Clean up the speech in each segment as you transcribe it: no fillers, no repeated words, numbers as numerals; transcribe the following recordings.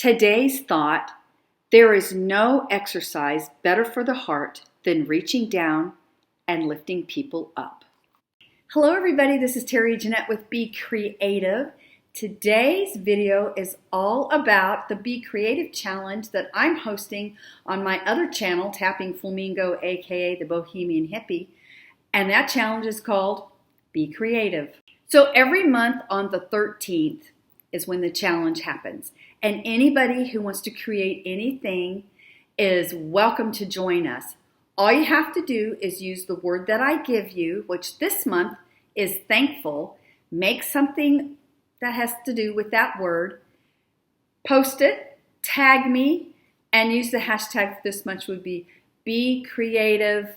Today's thought: there is no exercise better for the heart than reaching down and lifting people up. Hello everybody, this is Terry Jeanette with Be Creative. Today's video is all about the Be Creative challenge that I'm hosting on my other channel, Tappingflamingo, aka the Bohemian Hippie, and that challenge is called Be Creative. So every month on the 13th is when the challenge happens, and anybody who wants to create anything is welcome to join us. All you have to do is use the word that I give you, which this month is thankful. Make something that has to do with that word, post it, tag me, and use the hashtag for this month would be Creative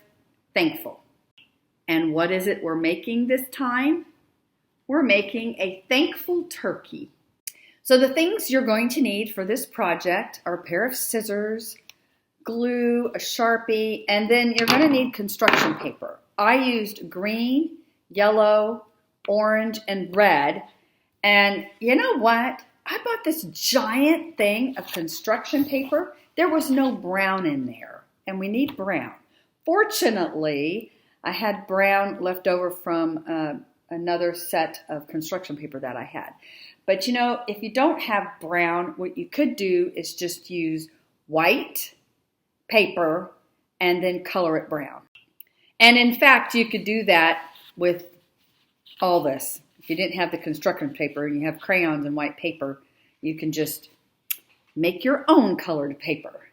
Thankful. And what is it we're making this time? We're making a thankful turkey. So the things you're going to need for this project are a pair of scissors, glue, a Sharpie, and then you're going to need construction paper. I used green, yellow, orange, and red. And you know what? I bought this giant thing of construction paper. There was no brown in there, and we need brown. Fortunately, I had brown left over from another set of construction paper that I had. But you know, if you don't have brown, what you could do is just use white paper and then color it brown. And in fact, you could do that with all this. If you didn't have the construction paper and you have crayons and white paper, you can just make your own colored paper.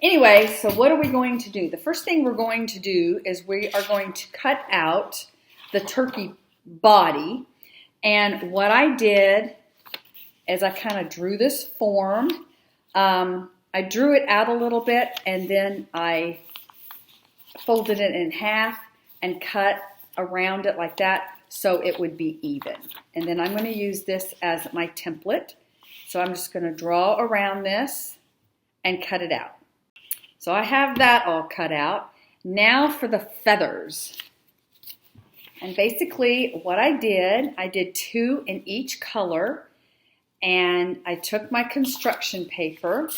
Anyway, so what are we going to do? The first thing we're going to do is we are going to cut out the turkey body. And what I did is I kind of drew this form. I drew it out a little bit and then I folded it in half and cut around it like that so it would be even. And then I'm going to use this as my template. So I'm just going to draw around this and cut it out. So I have that all cut out. Now for the feathers. And basically what I did 2 in each color, and I took my construction paper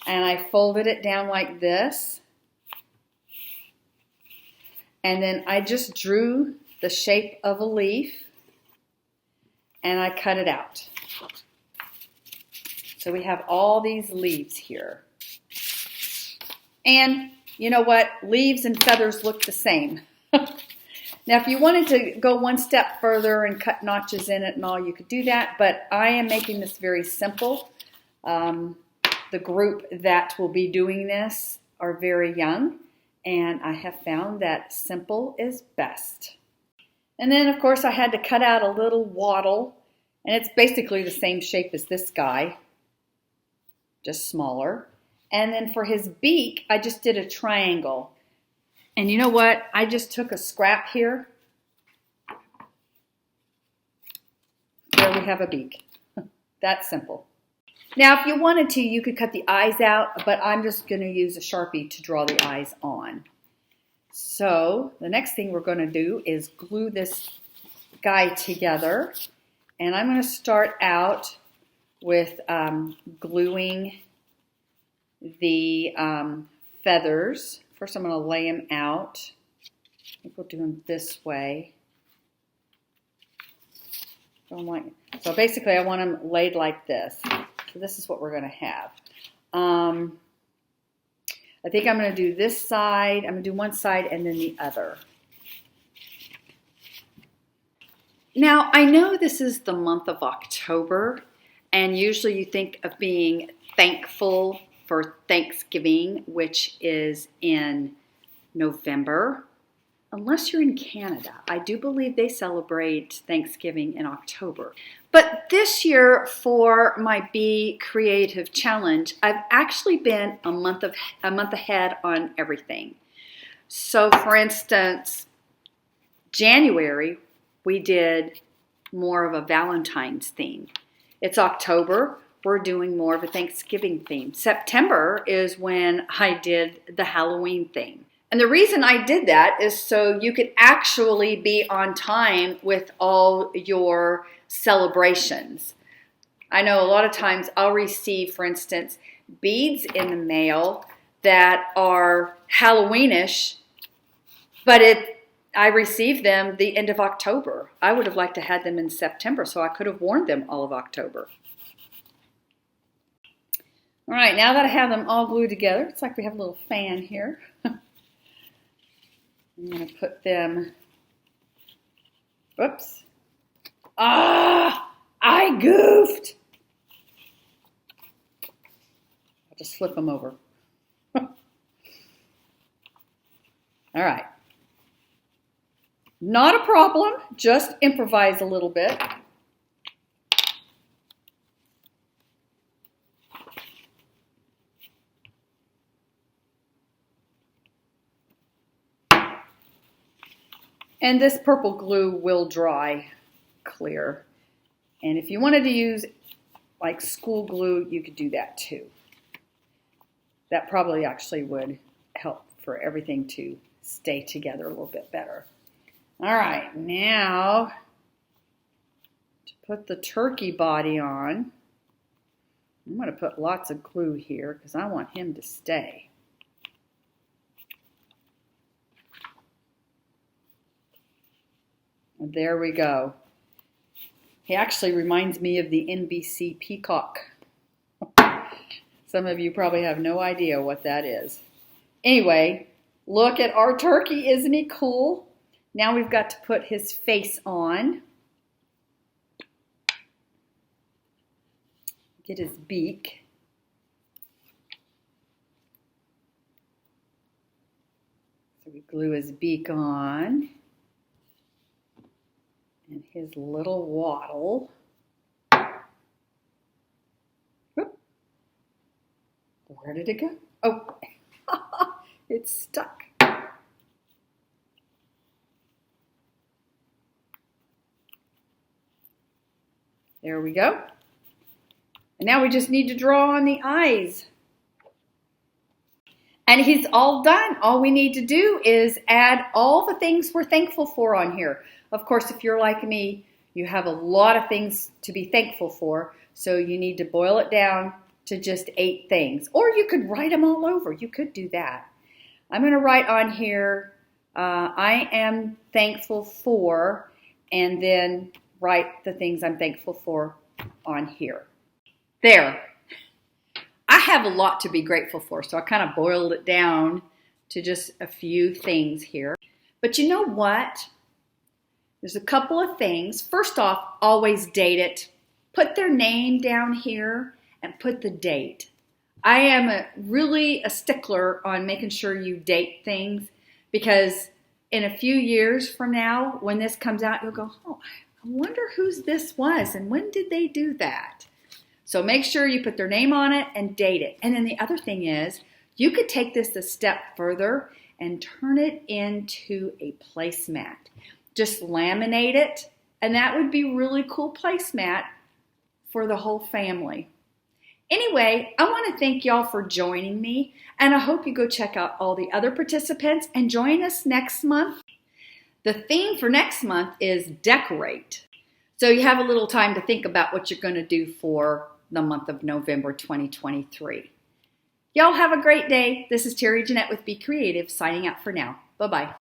and I folded it down like this, and then I just drew the shape of a leaf and I cut it out. So we have all these leaves here. And you know what? Leaves and feathers look the same. Now, if you wanted to go one step further and cut notches in it and all, you could do that. But I am making this very simple. The group that will be doing this are very young, and I have found that simple is best. And then, of course, I had to cut out a little wattle, and it's basically the same shape as this guy, just smaller. And then for his beak, I just did a triangle. And you know what? I just took a scrap here. There we have a beak. That's simple. Now, if you wanted to, you could cut the eyes out, but I'm just going to use a Sharpie to draw the eyes on. So the next thing we're going to do is glue this guy together. And I'm going to start out with gluing the feathers. First, I'm going to lay them out. I think we'll do them this way. So basically, I want them laid like this. So this is what we're going to have. I think I'm going to do this side. I'm going to do one side and then the other. Now, I know this is the month of October, and usually you think of being thankful for Thanksgiving, which is in November, unless you're in Canada. I do believe they celebrate Thanksgiving in October. But this year for my Be Creative challenge, I've actually been a month ahead on everything. So for instance, January, we did more of a Valentine's theme. It's October. We're doing more of a Thanksgiving theme. September is when I did the Halloween theme. And the reason I did that is so you could actually be on time with all your celebrations. I know a lot of times I'll receive, for instance, beads in the mail that are Halloweenish, but I received them the end of October. I would have liked to have them in September, so I could have worn them all of October. All right, now that I have them all glued together, it's like we have a little fan here. I'm going to put them, whoops. I goofed. I'll just flip them over. All right. Not a problem, just improvise a little bit. And this purple glue will dry clear. And if you wanted to use like school glue, you could do that too. That probably actually would help for everything to stay together a little bit better. All right, now to put the turkey body on, I'm going to put lots of glue here because I want him to stay. And there we go. He actually reminds me of the NBC peacock. Some of you probably have no idea what that is. Anyway, look at our turkey. Isn't he cool? Now we've got to put his face on. Get his beak. So we glue his beak on. And his little waddle. Whoop. Where did it go? Oh, it's stuck. There we go. And now we just need to draw on the eyes. And he's all done. All we need to do is add all the things we're thankful for on here. Of course, if you're like me, you have a lot of things to be thankful for, so you need to boil it down to just 8 things. Or you could write them all over. You could do that. I'm going to write on here, I am thankful for, and then write the things I'm thankful for on here. There. I have a lot to be grateful for, so I kind of boiled it down to just a few things here. But you know what? There's a couple of things. First off, always date it. Put their name down here and put the date. I am really a stickler on making sure you date things, because in a few years from now, when this comes out, you'll go, oh, I wonder whose this was and when did they do that? So make sure you put their name on it and date it. And then the other thing is, you could take this a step further and turn it into a placemat. Just laminate it, and that would be a really cool placemat for the whole family. Anyway, I want to thank y'all for joining me, and I hope you go check out all the other participants and join us next month. The theme for next month is decorate. So you have a little time to think about what you're going to do for the month of November 2023. Y'all have a great day. This is Terry Jeanette with Be Creative signing out for now. Bye-bye.